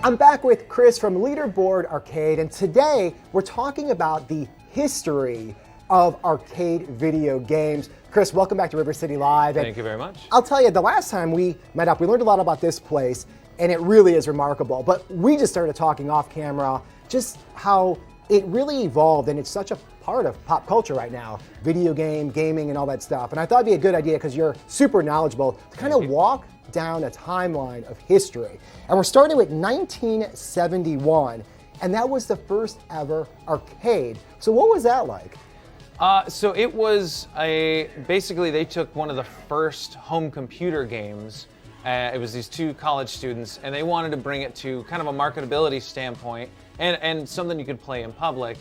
I'm back with Chris from Leaderboard Arcade, and today we're talking about the history of arcade video games. Chris, welcome back to River City Live. Thank you very much. I'll tell you, the last time we met up, we learned a lot about this place, and it really is remarkable. But we just started talking off camera, just how it really evolved, and it's such a part of pop culture right now, video gaming, and all that stuff. And I thought it'd be a good idea, because you're super knowledgeable, to kind of walk down a timeline of history. And we're starting with 1971, and that was the first ever arcade. So what was that like? So it was basically they took one of the first home computer games. It was these two college students, and they wanted to bring it to kind of a marketability standpoint and something you could play in public.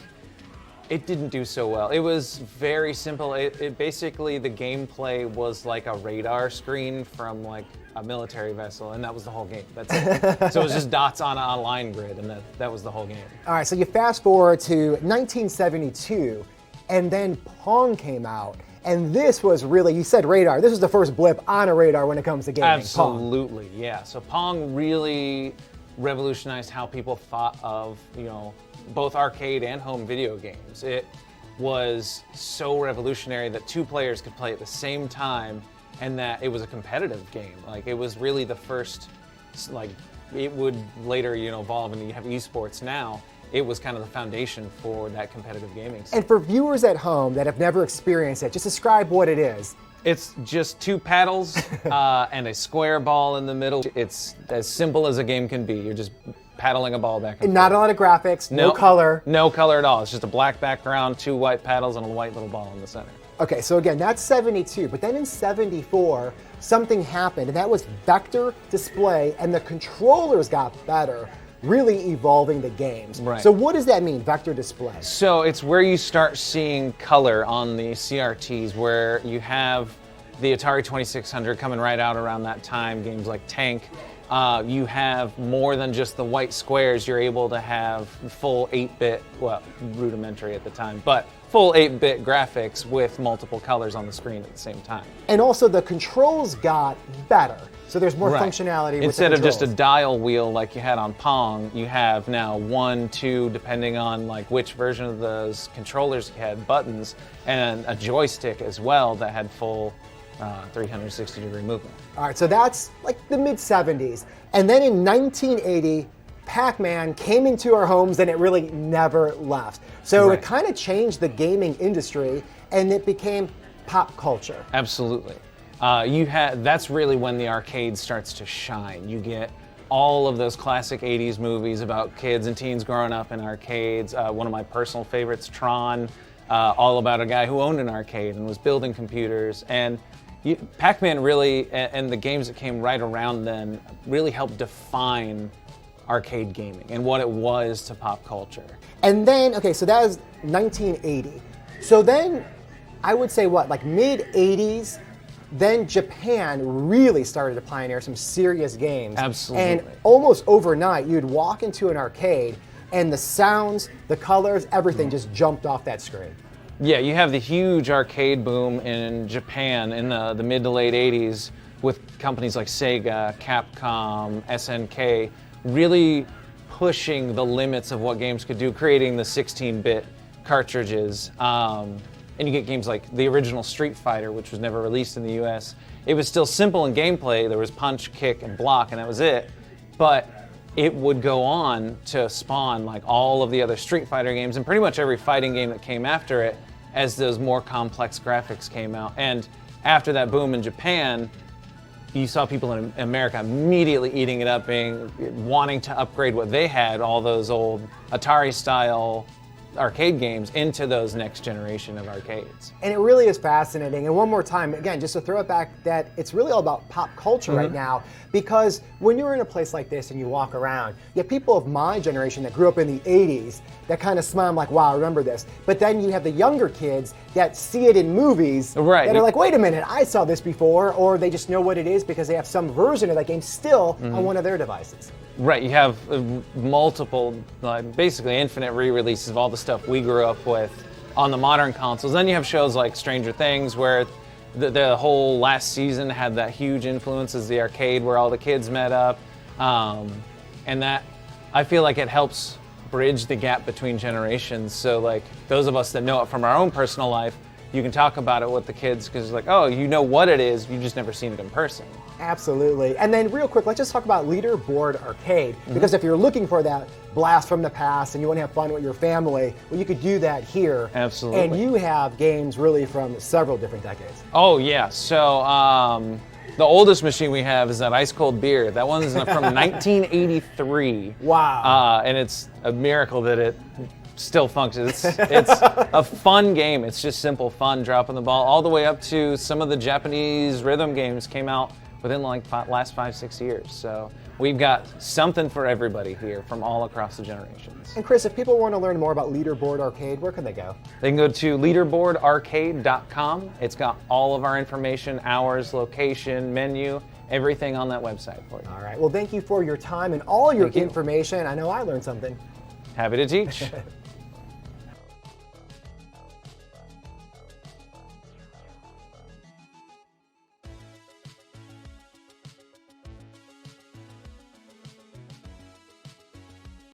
It didn't do so well. It was very simple. It basically, the gameplay was like a radar screen from like a military vessel, and that was the whole game. That's it. So it was just dots on a line grid, and that was the whole game. All right, so you fast forward to 1972, and then Pong came out. And this was really, you said radar, this was the first blip on a radar when it comes to gaming. Absolutely, Pong. Yeah. So Pong really revolutionized how people thought of, both arcade and home video games. It was so revolutionary that two players could play at the same time, and that it was a competitive game. Like, it was really the first, it would later, evolve and you have esports now. It was kind of the foundation for that competitive gaming scene. And for viewers at home that have never experienced it, just describe what it is. It's just two paddles and a square ball in the middle. It's as simple as a game can be. You're just paddling a ball back and forth. Not a lot of graphics, no color. No color at all. It's just a black background, two white paddles, and a white little ball in the center. Okay, so again, that's 72, but then in 74, something happened, and that was vector display, and the controllers got better, really evolving the games. Right. So what does that mean, vector display? So it's where you start seeing color on the CRTs, where you have the Atari 2600 coming right out around that time, games like Tank. You have more than just the white squares. You're able to have full 8-bit, well, rudimentary at the time, but full 8-bit graphics with multiple colors on the screen at the same time. And also the controls got better. So there's more functionality with Instead the of just a dial wheel like you had on Pong, you have now 1, 2, depending on like which version of those controllers you had, buttons, and a joystick as well that had full 360-degree movement. All right, so that's like the mid-70s. And then in 1980, Pac-Man came into our homes, and it really never left. So it kind of changed the gaming industry, and it became pop culture. Absolutely. That's really when the arcade starts to shine. You get all of those classic 80s movies about kids and teens growing up in arcades. One of my personal favorites, Tron, all about a guy who owned an arcade and was building computers. And Pac-Man really, and the games that came right around then, really helped define arcade gaming and what it was to pop culture. And then, okay, so that was 1980. So then, I would say what, like mid-80s, then Japan really started to pioneer some serious games. Absolutely. And almost overnight, you'd walk into an arcade, and the sounds, the colors, everything just jumped off that screen. Yeah, you have the huge arcade boom in Japan in the mid to late 80s with companies like Sega, Capcom, SNK, really pushing the limits of what games could do, creating the 16-bit cartridges. And you get games like the original Street Fighter, which was never released in the US. It was still simple in gameplay. There was punch, kick, and block, and that was it. But it would go on to spawn like all of the other Street Fighter games and pretty much every fighting game that came after it as those more complex graphics came out. And after that boom in Japan, you saw people in America immediately eating it up, wanting to upgrade what they had, all those old Atari-style arcade games, into those next generation of arcades. And it really is fascinating. And one more time, again, just to throw it back, that it's really all about pop culture right now, because when you're in a place like this and you walk around, you have people of my generation that grew up in the 80s that kind of smile like, wow, I remember this. But then you have the younger kids that see it in movies that are like, wait a minute, I saw this before, or they just know what it is because they have some version of that game still on one of their devices. Right, you have multiple, basically infinite re-releases of all the stuff we grew up with on the modern consoles. Then you have shows like Stranger Things, where the whole last season had that huge influence as the arcade where all the kids met up. And that I feel like it helps bridge the gap between generations. So like those of us that know it from our own personal life, you can talk about it with the kids because it's like, oh, you know what it is, you've just never seen it in person. Absolutely. And then real quick, let's just talk about Leaderboard Arcade, because if you're looking for that blast from the past and you want to have fun with your family, well, you could do that here. Absolutely. And you have games really from several different decades. Oh yeah, so the oldest machine we have is that ice cold beer. That one's from 1983. Wow. And it's a miracle that it still functions. It's a fun game. It's just simple fun, dropping the ball, all the way up to some of the Japanese rhythm games came out within like last 5-6 years. So we've got something for everybody here from all across the generations. And Chris, if people want to learn more about Leaderboard Arcade, where can they go? They can go to leaderboardarcade.com. It's got all of our information, hours, location, menu, everything on that website for you. All right. Well, thank you for your time and all your information. I know I learned something. Happy to teach.